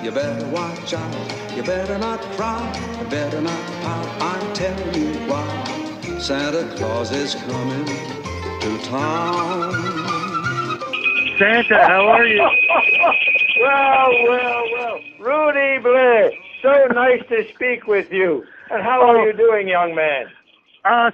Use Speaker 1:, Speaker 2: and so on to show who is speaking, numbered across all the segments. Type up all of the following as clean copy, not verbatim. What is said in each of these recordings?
Speaker 1: You better watch out, you better not cry, you better not pout, I'm telling you why. Santa Claus is coming to town.
Speaker 2: Santa, how are you?
Speaker 3: Well. Rudy Blair, so nice to speak with you. And how are you doing, young man?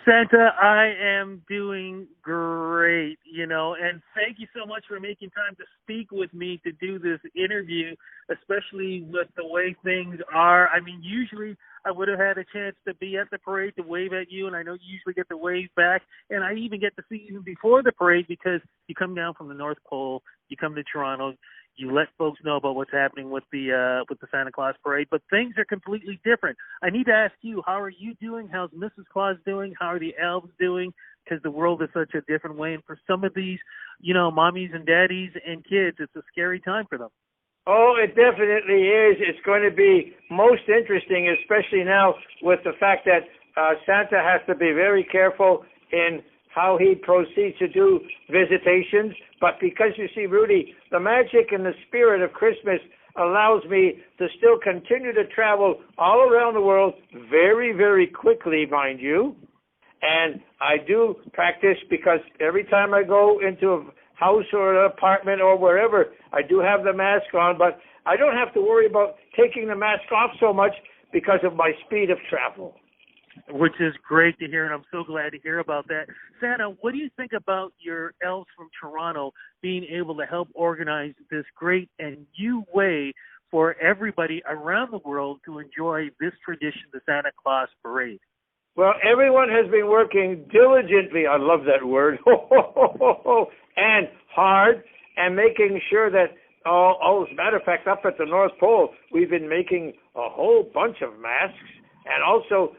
Speaker 2: Santa, I am doing great, and thank you so much for making time to speak with me to do this interview, especially with the way things are. I mean, usually I would have had a chance to be at the parade to wave at you, and I know you usually get to wave back, and I even get to see you before the parade because you come down from the North Pole, you come to Toronto, you let folks know about what's happening with the Santa Claus parade, but things are completely different. I need to ask you, how are you doing? How's Mrs. Claus doing? How are the elves doing? Because the world is such a different way, and for some of these, mommies and daddies and kids, it's a scary time for them.
Speaker 3: Oh, it definitely is. It's going to be most interesting, especially now with the fact that Santa has to be very careful in how he proceeds to do visitations. But because you see, Rudy, the magic and the spirit of Christmas allows me to still continue to travel all around the world very, very quickly, mind you. And I do practice because every time I go into a house or an apartment or wherever, I do have the mask on, but I don't have to worry about taking the mask off so much because of my speed of travel.
Speaker 2: Which is great to hear, and I'm so glad to hear about that. Santa, what do you think about your elves from Toronto being able to help organize this great and new way for everybody around the world to enjoy this tradition, the Santa Claus Parade?
Speaker 3: Well, everyone has been working diligently, I love that word, and hard, and making sure that, as a matter of fact, up at the North Pole, we've been making a whole bunch of masks, and also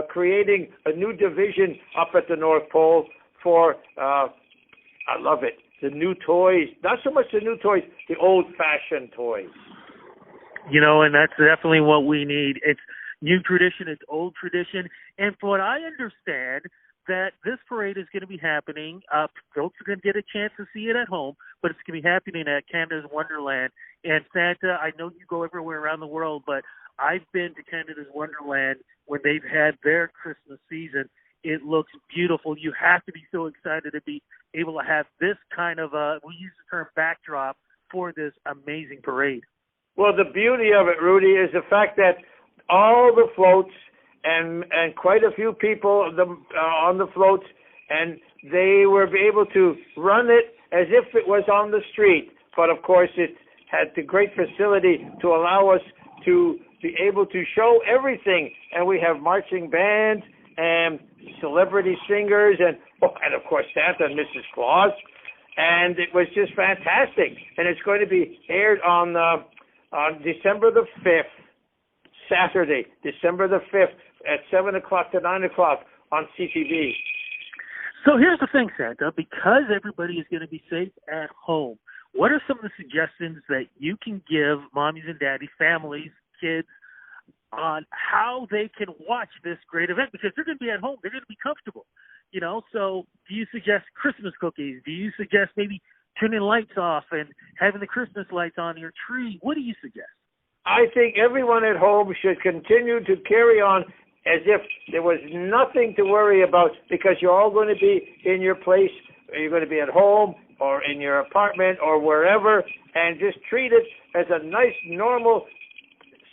Speaker 3: creating a new division up at the North Pole for, I love it, the new toys. Not so much the new toys, the old-fashioned toys.
Speaker 2: And that's definitely what we need. It's new tradition, it's old tradition. And from what I understand, that this parade is going to be happening. Folks are going to get a chance to see it at home, but it's going to be happening at Canada's Wonderland. And Santa, I know you go everywhere around the world, but I've been to Canada's Wonderland when they've had their Christmas season. It looks beautiful. You have to be so excited to be able to have this kind of, we use the term backdrop, for this amazing parade.
Speaker 3: Well, the beauty of it, Rudy, is the fact that all the floats and quite a few people on the floats, and they were able to run it as if it was on the street. But, of course, it had the great facility to allow us to be able to show everything. And we have marching bands and celebrity singers and of course, Santa and Mrs. Claus. And it was just fantastic. And it's going to be aired on December the 5th, Saturday, December the 5th at 7 o'clock to 9 o'clock on CTV.
Speaker 2: So here's the thing, Santa. Because everybody is going to be safe at home, what are some of the suggestions that you can give mommies and daddies, families, kids, on how they can watch this great event? Because they're going to be at home. They're going to be comfortable. So do you suggest Christmas cookies? Do you suggest maybe turning lights off and having the Christmas lights on your tree? What do you suggest?
Speaker 3: I think everyone at home should continue to carry on as if there was nothing to worry about, because you're all going to be in your place. You're going to be at home or in your apartment or wherever, and just treat it as a nice, normal,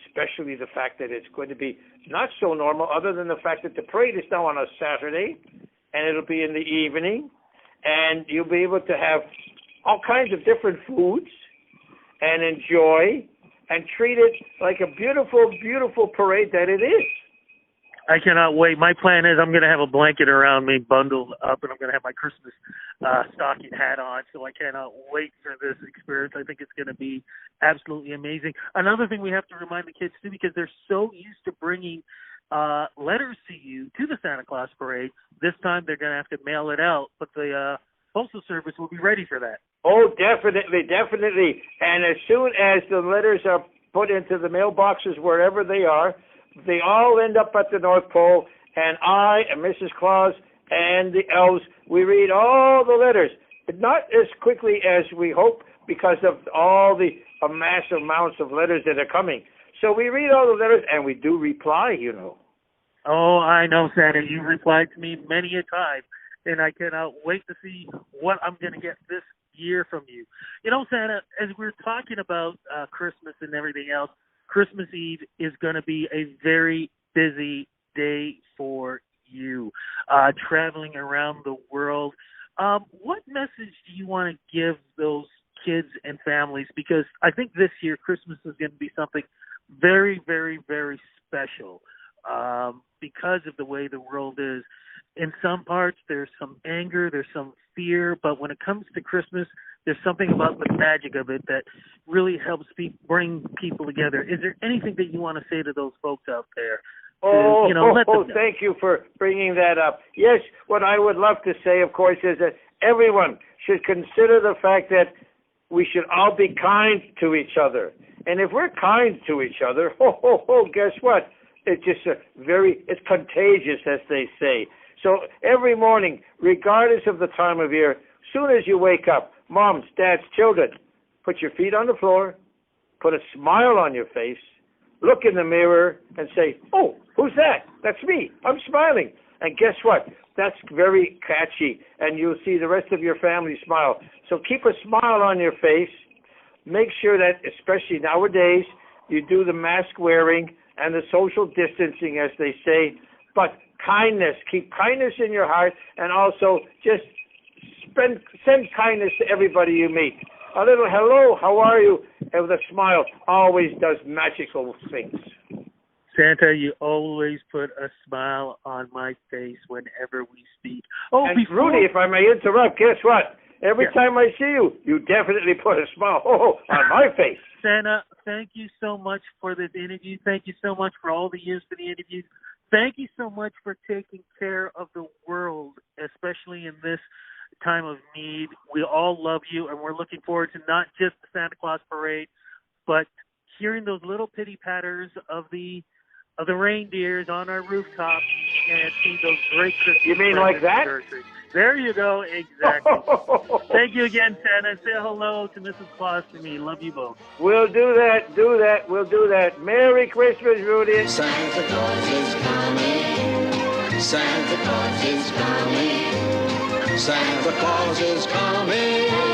Speaker 3: especially the fact that it's going to be not so normal, other than the fact that the parade is now on a Saturday, and it'll be in the evening, and you'll be able to have all kinds of different foods and enjoy and treat it like a beautiful, beautiful parade that it is.
Speaker 2: I cannot wait. My plan is I'm going to have a blanket around me, bundled up, and I'm going to have my Christmas stocking hat on, so I cannot wait for this experience. I think it's going to be absolutely amazing. Another thing we have to remind the kids, too, because they're so used to bringing letters to you, to the Santa Claus Parade, this time they're going to have to mail it out, but the Postal Service will be ready for that.
Speaker 3: Oh, definitely, definitely. And as soon as the letters are put into the mailboxes wherever they are, they all end up at the North Pole, and I and Mrs. Claus and the elves, we read all the letters, but not as quickly as we hope because of all the a massive amounts of letters that are coming. So we read all the letters, and we do reply,
Speaker 2: Oh, I know, Santa. You replied to me many a time, and I cannot wait to see what I'm going to get this year from you. Santa, as we're talking about Christmas and everything else, Christmas Eve is going to be a very busy day for you, traveling around the world. What message do you want to give those kids and families? Because I think this year Christmas is going to be something very, very, very special because of the way the world is. In some parts, there's some anger, there's some fear, but when it comes to Christmas, there's something about the magic of it that really helps bring people together. Is there anything that you want to say to those folks out there? Let them know?
Speaker 3: Thank you for bringing that up. Yes, what I would love to say, of course, is that everyone should consider the fact that we should all be kind to each other. And if we're kind to each other, guess what? It's just it's contagious, as they say. So every morning, regardless of the time of year, soon as you wake up, moms, dads, children, put your feet on the floor, put a smile on your face, look in the mirror and say, oh, who's that? That's me. I'm smiling. And guess what? That's very catchy, and you'll see the rest of your family smile. So keep a smile on your face. Make sure that, especially nowadays, you do the mask wearing and the social distancing, as they say, but kindness. Keep kindness in your heart, and also just send kindness to everybody you meet. A little hello, how are you, and with a smile always does magical things.
Speaker 2: Santa, you always put a smile on my face whenever we speak. Oh,
Speaker 3: and Rudy, if I may interrupt, guess what? Every time I see you, you definitely put a smile on my face.
Speaker 2: Santa, thank you so much for this interview. Thank you so much for all the years for the interviews. Thank you so much for taking care of the world, especially in this time of need. We all love you, and we're looking forward to not just the Santa Claus parade, but hearing those little pity patters of the reindeers on our rooftop and see those great Christmas.
Speaker 3: You mean like that?
Speaker 2: There you go, exactly. Thank you again, Santa. Say hello to Mrs. Claus for me. Love you both.
Speaker 3: We'll do that. We'll do that. Merry Christmas, Rudy.
Speaker 1: Santa Claus is coming. Santa Claus is coming. Santa Claus is coming.